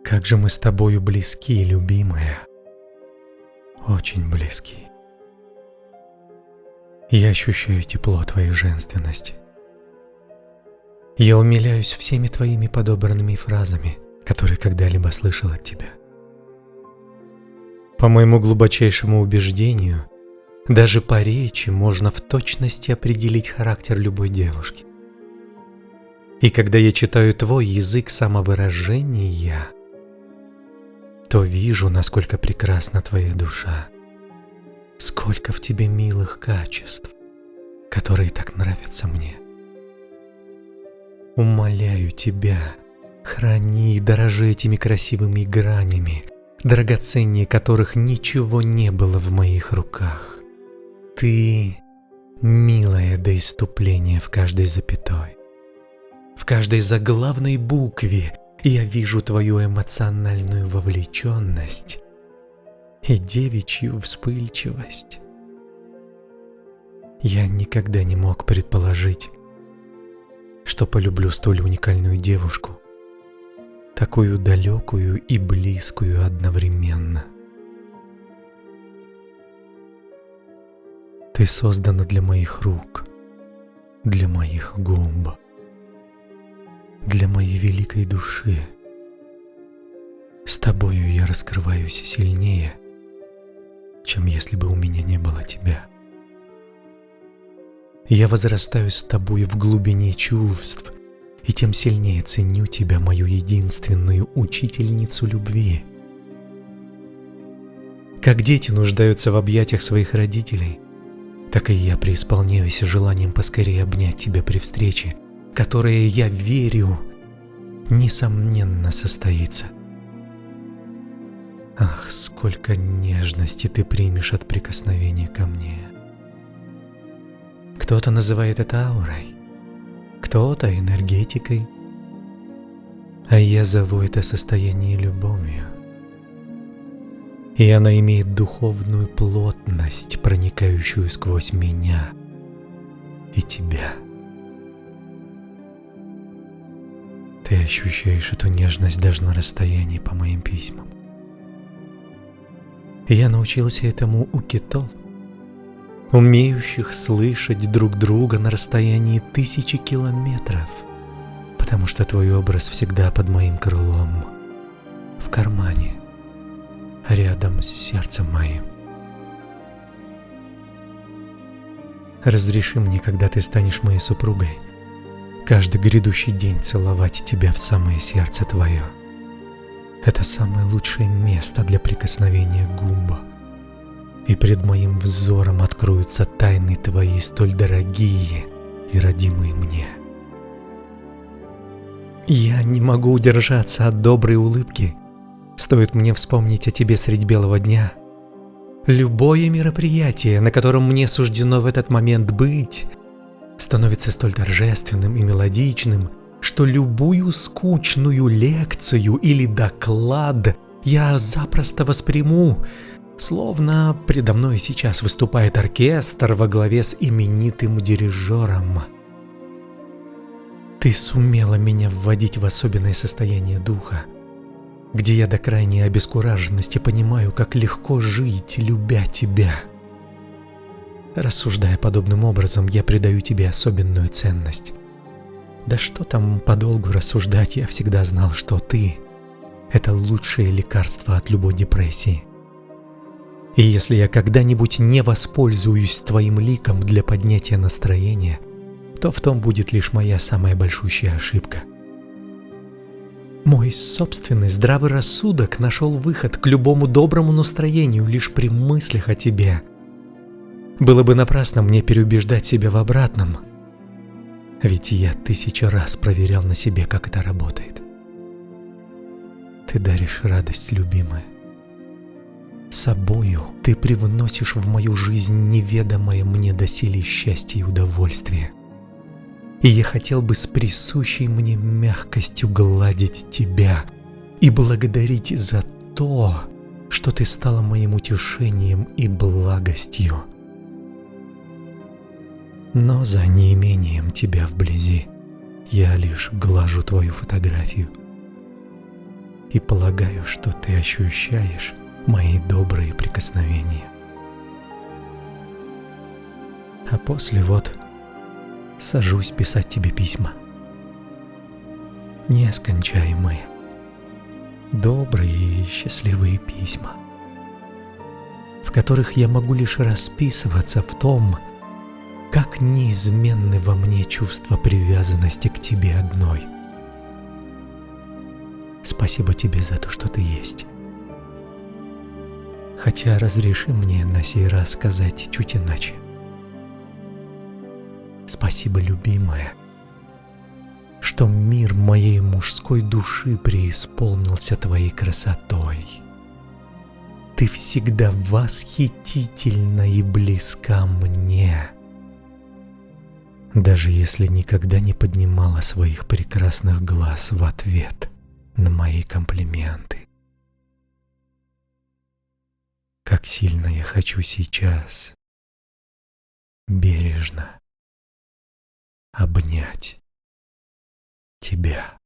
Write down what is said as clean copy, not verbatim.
Как же мы с тобою близки, любимая, очень близки. Я ощущаю тепло твоей женственности. Я умиляюсь всеми твоими подобранными фразами, которые когда-либо слышал от тебя. По моему глубочайшему убеждению, даже по речи можно в точности определить характер любой девушки. И когда я читаю твой язык самовыражения, то вижу, насколько прекрасна твоя душа, сколько в тебе милых качеств, которые так нравятся мне. Умоляю тебя, храни и дорожи этими красивыми гранями, драгоценнее которых ничего не было в моих руках. Ты милая до исступления в каждой запятой, в каждой заглавной букве. Я вижу твою эмоциональную вовлеченность и девичью вспыльчивость. Я никогда не мог предположить, что полюблю столь уникальную девушку, такую далекую и близкую одновременно. Ты создана для моих рук, для моих губ, для моей великой души. С тобою я раскрываюсь сильнее, чем если бы у меня не было тебя. Я возрастаю с тобою в глубине чувств, и тем сильнее ценю тебя, мою единственную учительницу любви. Как дети нуждаются в объятиях своих родителей, так и я преисполняюсь желанием поскорее обнять тебя при встрече, которая, я верю, несомненно состоится. Ах, сколько нежности ты примешь от прикосновения ко мне. Кто-то называет это аурой, кто-то энергетикой, а я зову это состояние любовью. И она имеет духовную плотность, проникающую сквозь меня и тебя. Ты ощущаешь эту нежность даже на расстоянии по моим письмам. Я научился этому у китов, умеющих слышать друг друга на расстоянии 1000 километров, потому что твой образ всегда под моим крылом, в кармане, рядом с сердцем моим. Разреши мне, когда ты станешь моей супругой, каждый грядущий день целовать тебя в самое сердце твое. Это самое лучшее место для прикосновения губ. И пред моим взором откроются тайны твои, столь дорогие и родимые мне. Я не могу удержаться от доброй улыбки, стоит мне вспомнить о тебе средь белого дня. Любое мероприятие, на котором мне суждено в этот момент быть, становится столь торжественным и мелодичным, что любую скучную лекцию или доклад я запросто восприму, словно предо мной сейчас выступает оркестр во главе с именитым дирижером. Ты сумела меня вводить в особенное состояние духа, где я до крайней обескураженности понимаю, как легко жить, любя тебя. Рассуждая подобным образом, я придаю тебе особенную ценность. Да что там подолгу рассуждать, я всегда знал, что ты – это лучшее лекарство от любой депрессии. И если я когда-нибудь не воспользуюсь твоим ликом для поднятия настроения, то в том будет лишь моя самая большущая ошибка. Мой собственный здравый рассудок нашел выход к любому доброму настроению лишь при мыслях о тебе. Было бы напрасно мне переубеждать себя в обратном, ведь я 1000 раз проверял на себе, как это работает. Ты даришь радость, любимая. Собою ты привносишь в мою жизнь неведомое мне доселе счастье и удовольствие. И я хотел бы с присущей мне мягкостью гладить тебя и благодарить за то, что ты стала моим утешением и благостью. Но за неимением тебя вблизи я лишь глажу твою фотографию. и полагаю, что ты ощущаешь мои добрые прикосновения. А после вот сажусь писать тебе письма. Нескончаемые, добрые и счастливые письма, в которых я могу лишь расписываться в том, как неизменны во мне чувства привязанности к тебе одной. Спасибо тебе за то, что ты есть. Хотя разреши мне на сей раз сказать чуть иначе. Спасибо, любимая, что мир моей мужской души преисполнился твоей красотой. Ты всегда восхитительна и близка мне, даже если никогда не поднимала своих прекрасных глаз в ответ на мои комплименты. Как сильно я хочу сейчас бережно обнять тебя.